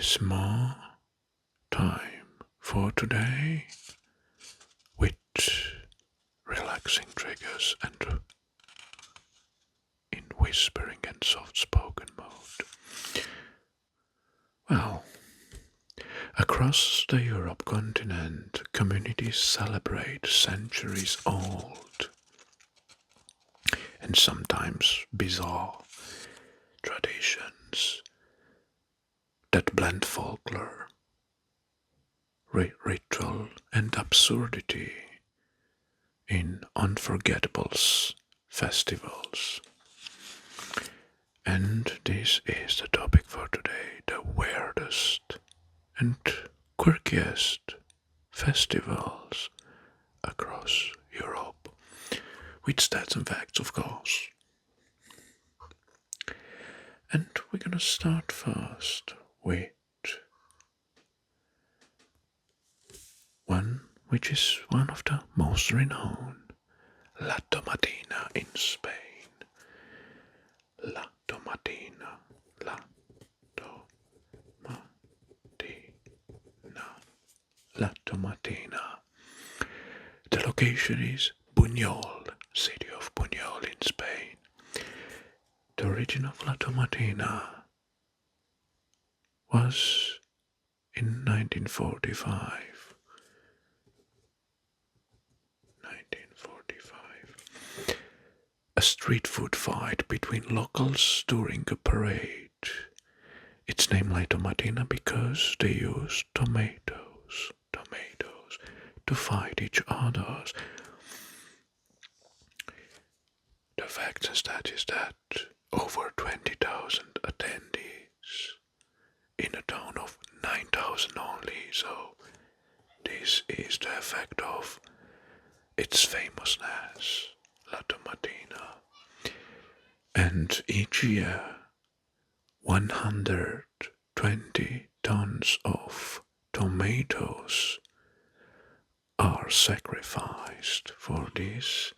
is more time for today with relaxing triggers and in whispering and soft spoken mode. Well, across the Europe continent, communities celebrate centuries old and sometimes bizarre traditions that blend folklore, ritual, and absurdity in unforgettable festivals. And this is the topic for today, the weirdest and quirkiest festivals across Europe, with stats and facts, of course. And we're gonna start first with one which is one of the most renowned, La Tomatina in Spain. La Tomatina, La Tomatina, La Tomatina. The location is Buñol, city of Buñol in Spain. The origin of La Tomatina was in 1945. 1945. A street food fight between locals during a parade. It's named La Tomatina because they use tomatoes to fight each other. The fact is that over 20,000 attendees in a town of 9,000 only, so this is the effect of its famousness, La Tomatina. And each year, 120 tons of tomatoes are sacrificed for this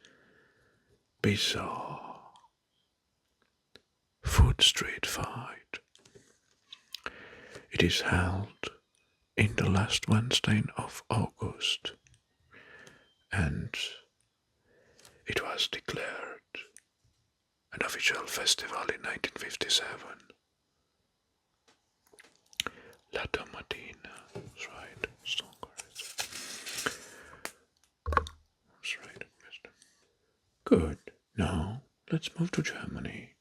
bizarre food street fight. It is held in the last Wednesday of August, and it was declared an official festival in 1957. La Tomatina, that's right, that's right, mister. Good, now let's move to Germany.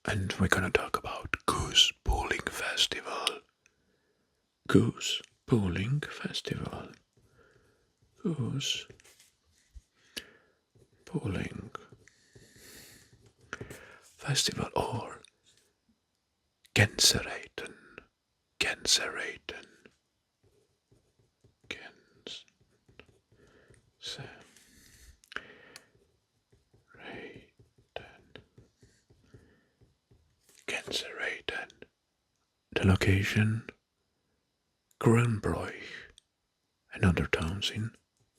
And we're gonna talk about Goose Bowling Festival. Goose Bowling Festival. Goose Bowling Festival or Gänsereiten. Gänsereiten. Gänsereiten. The location Grünbräuch and other towns in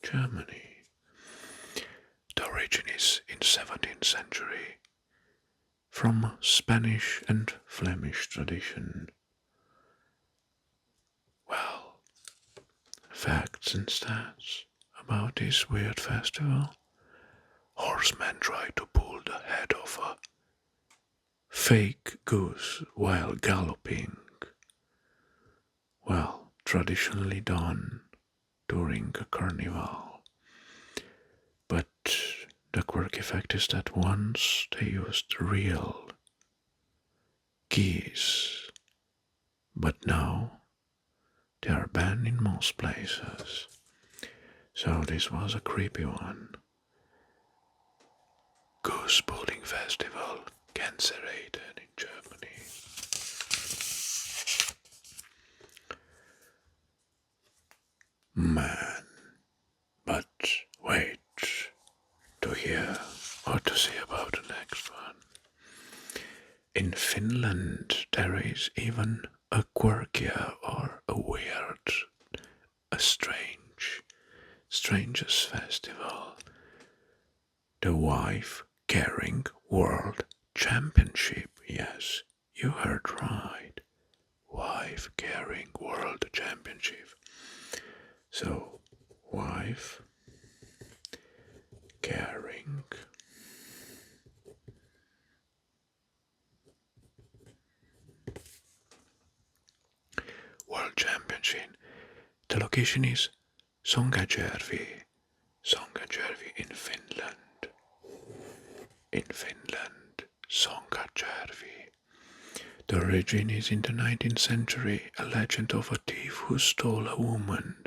Germany. The origin is in 17th century from Spanish and Flemish tradition. Well, facts and stats about this weird festival. Horsemen try to pull the head of a fake goose while galloping. Well, traditionally done during a carnival. But the quirky fact is that once they used real geese, but now they are banned in most places. So this was a creepy one. Goose Bowling Festival, Gänsereiten in Germany. Man, but wait to hear or to see about the next one. In Finland, there is even a quirkier or a weird, a strangest festival. The Wife Carrying World Championship. Yes, you heard right. wife carrying world championship. So, wife carrying world championship. The location is Sonkajärvi, Sonkajärvi in Finland. In Finland, Sonkajärvi. The origin is in the 19th century, a legend of a thief who stole a woman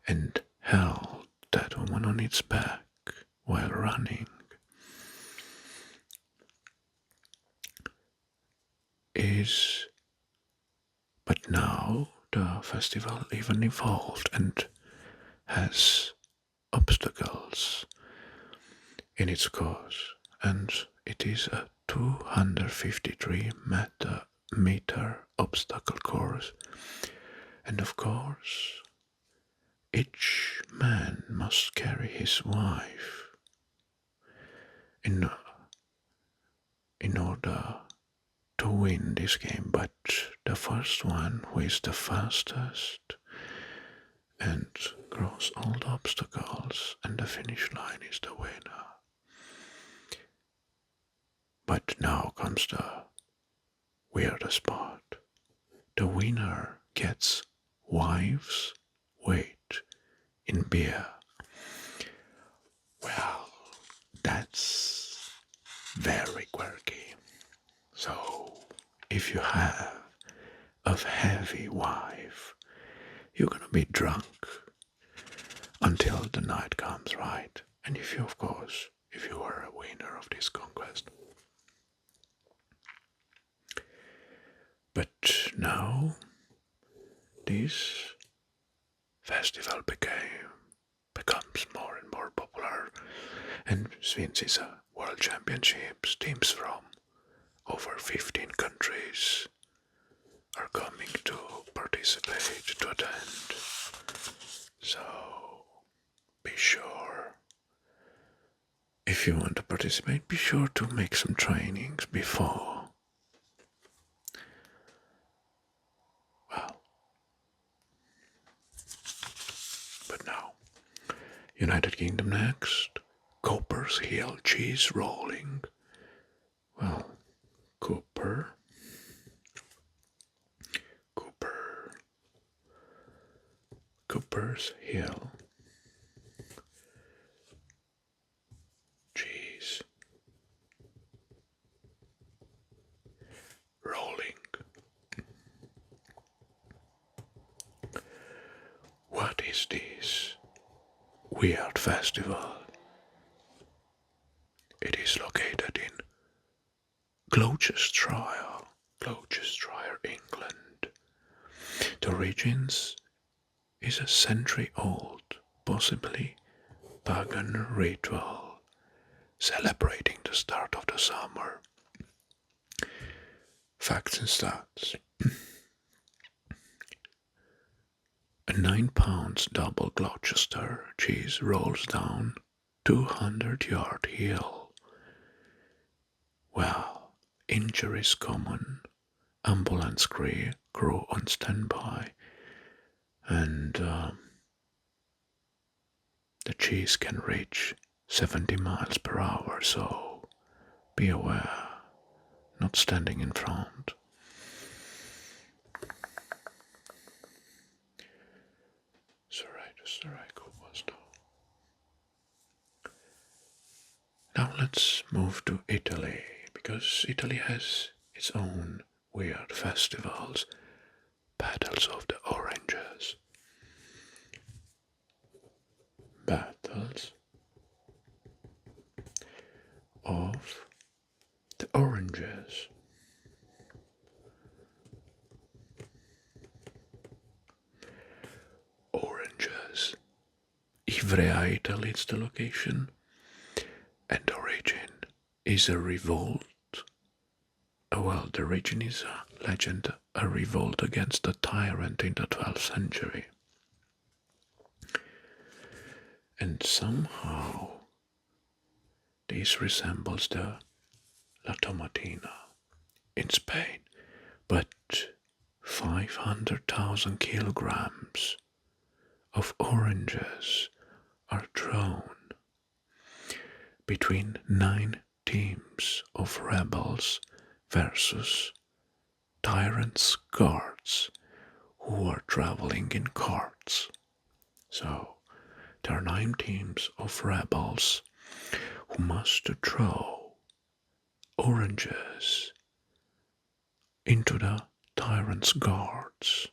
and held that woman on its back while running. But now the festival even evolved and has obstacles in its course, and it is a 253-meter obstacle course. And of course, each man must carry his wife in order to win this game, but the first one who is the fastest and cross all the obstacles and the finish line is the winner. But now comes the weirdest part. The winner gets wife's weight in beer. Well, that's very quirky. So, if you have a heavy wife, you're gonna be drunk until the night comes, right? And if you are a winner of this conquest. But now, this festival becomes more and more popular, and since it's a world championships, teams from over 15 countries are coming to participate, to attend. So, be sure, if you want to participate, be sure to make some trainings before. Well, but now, United Kingdom next, Cooper's Hill cheese rolling. Well, Cooper's Hill cheese rolling. What is this weird festival? It is located in Gloucestershire, England. The origins is a century-old, possibly pagan ritual celebrating the start of the summer. Facts and stats. A 9 pounds double Gloucester cheese rolls down 200-yard hill. Well, injuries common, ambulance crew on standby, and the cheese can reach 70 miles per hour, so be aware, not standing in front. Now let's move to Italy, because Italy has its own weird festivals, battles of the oranges. Battles of the oranges. Oranges. Ivrea, Italy is the location, and origin is a revolt. Well, the origin is a legend, a revolt against a tyrant in the 12th century. And somehow this resembles the La Tomatina in Spain, but 500,000 kilograms of oranges are thrown between 9 teams of rebels versus tyrants' guards who are traveling in carts. So there are 9 teams of rebels who must throw oranges into the tyrant's guards,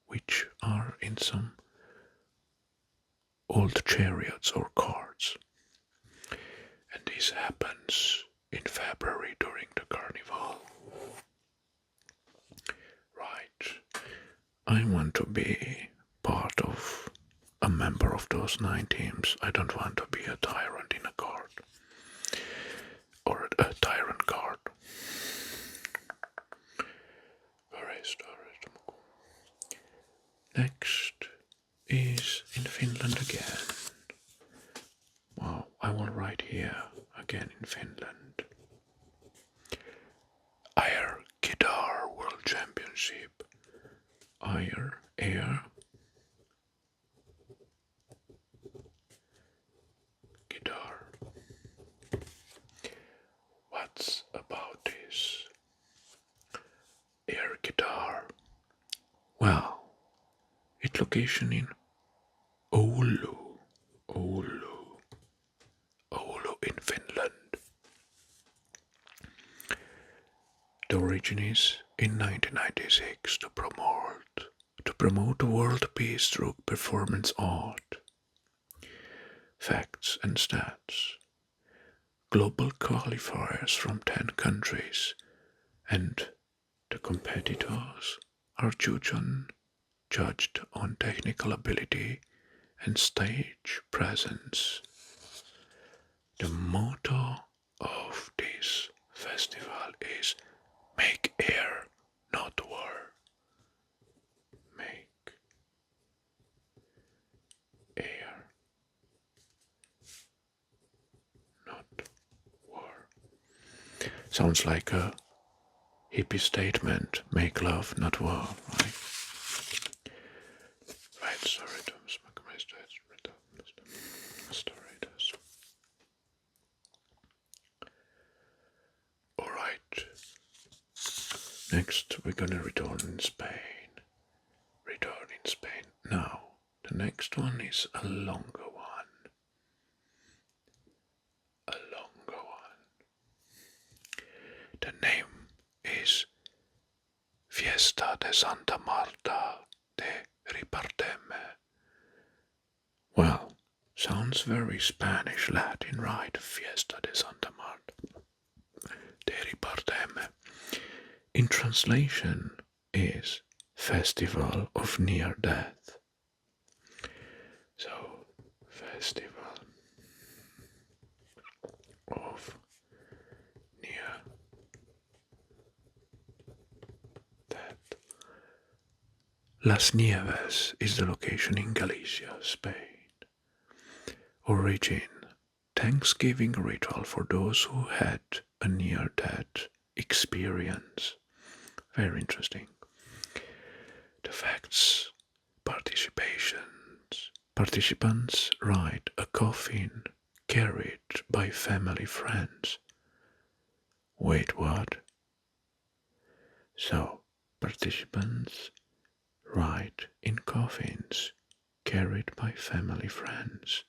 which are in some old chariots or carts. And this happens in February during the carnival. Right. I want to be part of a member of those 9 teams. I don't want to be a tyrant in a cart. Or a tyrant cart. Next is in Finland again. Wow, I will write here again in Finland. Air Guitar World Championship. Air Guitar. What's about this? Air guitar. Well, its location in Oulu in Finland. The origin is in 1996 to promote world peace through performance art. Facts and stats. Global qualifiers from 10 countries and the competitors are judged on technical ability and stage presence. The motto of this festival is Make Air, Not War. Make air, not war. Sounds like a hippie statement. Make love, not war, right? Right, sorry, Alright. Next, we're gonna return in Spain. Now, the next one is a longer one. The name is Fiesta de Santa Marta de Riparteme. Well, sounds very Spanish Latin, right? Fiesta de Santa Marta de Riparteme. In translation is Festival of Near Death. So, Festival of Near Death. Las Nieves is the location in Galicia, Spain. Origin: Thanksgiving ritual for those who had a near-death experience. Very interesting. The facts: participants ride a coffin carried by family friends. Wait, what? So, participants ride in coffins carried by family friends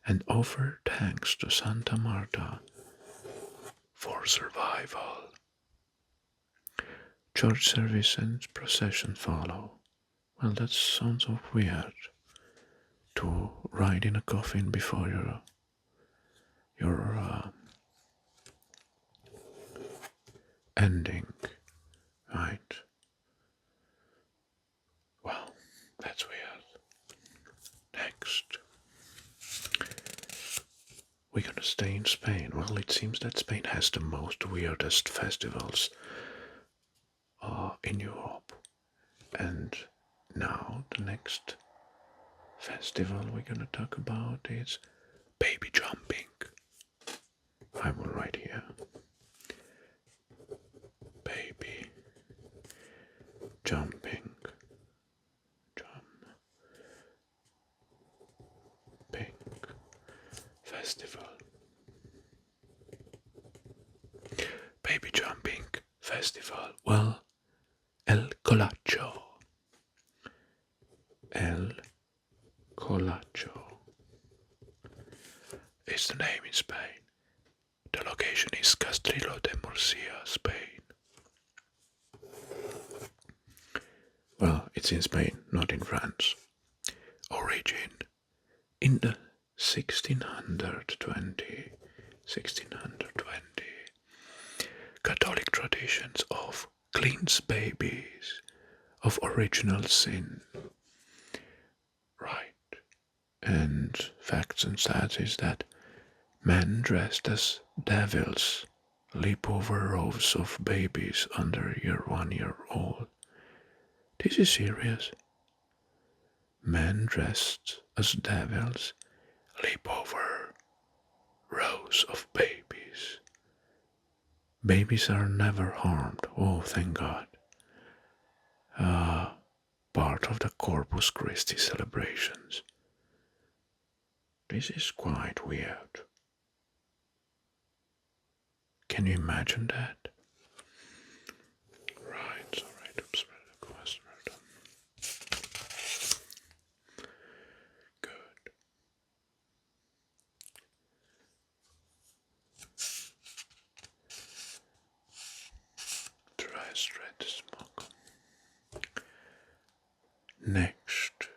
and offer thanks to Santa Marta for survival. Church service and procession follow. Well, that sounds so weird to ride in a coffin before your ending, right? Well, that's weird. Next, we're gonna stay in Spain. Well, it seems that Spain has the most weirdest festivals in Europe. And now the next festival we're gonna talk about is baby jumping. I will write here. Baby jumping festival. Baby jumping festival. Well, El Colacho. El Colacho is the name in Spain. The location is Castrillo de Murcia, Spain. Well, it's in Spain, not in France. Origin in the 1620 Catholic traditions of cleans babies of original sin. Right. And facts and stats is that men dressed as devils leap over rows of babies under 1 year old. This is serious. Men dressed as devils leap over rows of babies. Babies are never harmed. Oh, thank God. Part of the Corpus Christi celebrations. This is quite weird. Can you imagine that? Right, sorry, oops, good. Try straight to smoke. Next,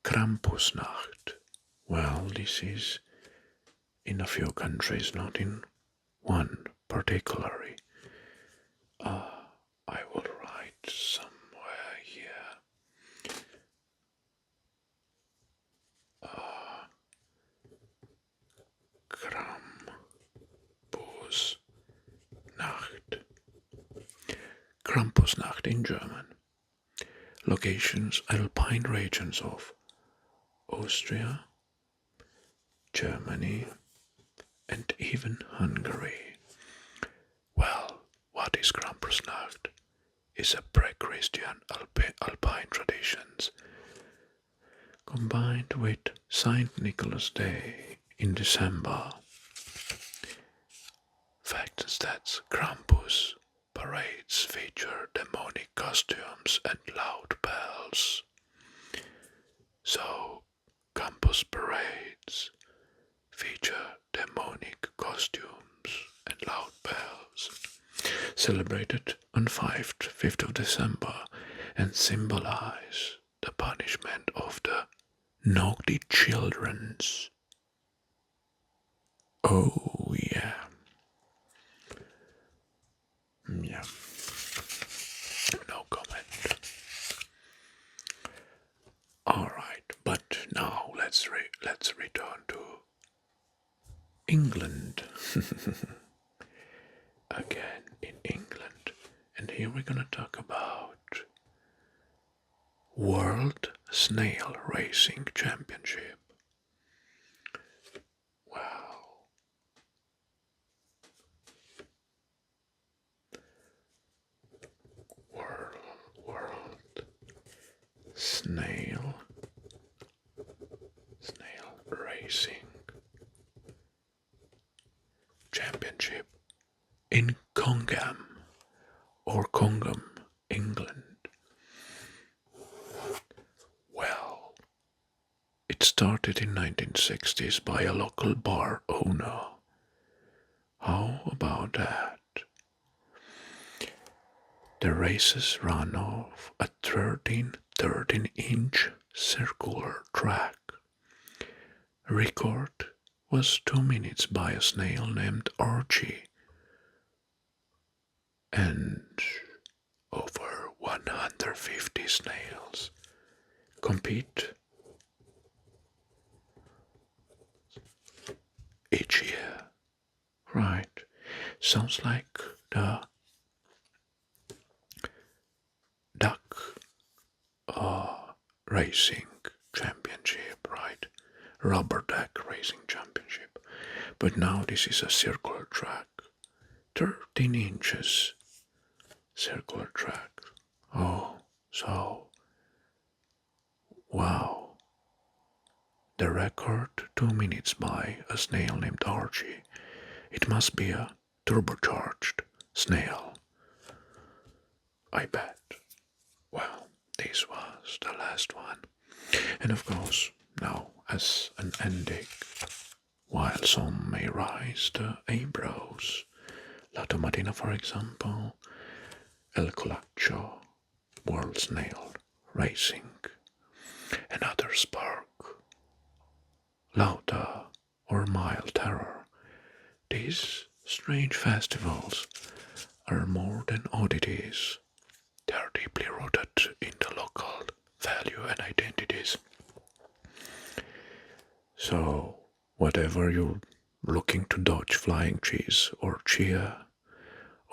Krampusnacht. Well, this is in a few countries, not in one particularly. I will write somewhere here. Krampusnacht. Krampusnacht in German. Locations: alpine regions of Austria, Germany, and even Hungary. Well, what is Krampusnacht? Is a pre-Christian alpine traditions combined with Saint Nicholas Day in December. Facts and stats: Krampus parades feature demonic costumes and loud bells. So, Krampus parades feature demonic costumes and loud bells, celebrated on 5th of December, and symbolize the punishment of the naughty childrens. Oh yeah. Yeah. No comment. Alright, but now let's return to England. Again in England. And here we're gonna talk about World Snail Racing Championship. Wow. World Snail Racing Championship in Congham, England. Well, it started in 1960s by a local bar owner. How about that? The races run off a 13-inch circular track. Record was 2 minutes by a snail named Archie, and over 150 snails compete each year. Right, sounds like the duck racing championship, right? Rubber duck racing championship. But now this is a circular track, 13 inches circular track. Oh, so, wow. The record 2 minutes by a snail named Archie. It must be a turbocharged snail. I bet. Well, this was the last one. And of course, now as an ending, while some may raise the eyebrows, La Tomatina, for example, El Colaccio, world snail, racing, and others spark, laughter or mild terror. These strange festivals are more than oddities. They are deeply rooted in the local value and identities. So, whatever you're looking to dodge flying cheese or cheer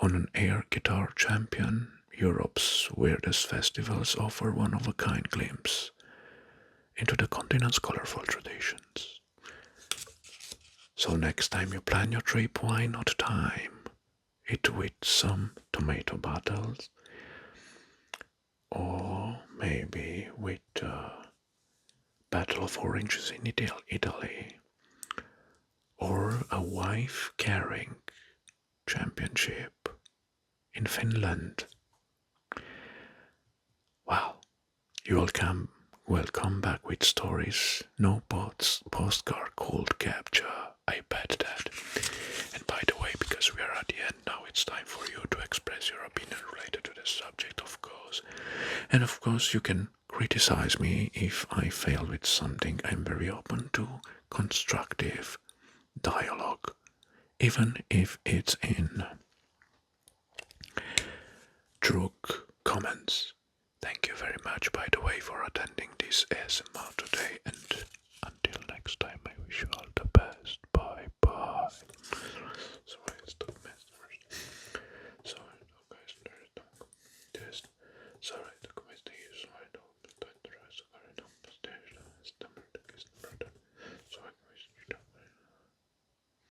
on an air guitar champion, Europe's weirdest festivals offer one-of-a-kind glimpse into the continent's colorful traditions. So next time you plan your trip, why not time it with some tomato battles, or maybe with Battle of Oranges in Italy, or a wife carrying championship in Finland. Well, you will come back with stories no postcard could capture. I bet that. And by the way, because we are at the end now, it's time for you to express your opinion related to the subject, of course. And of course, you can criticize me if I fail with something. I'm very open to constructive dialogue, even if it's in drunk comments. Thank you very much, by the way, for attending this ASMR today, and until next time, I wish you all the best.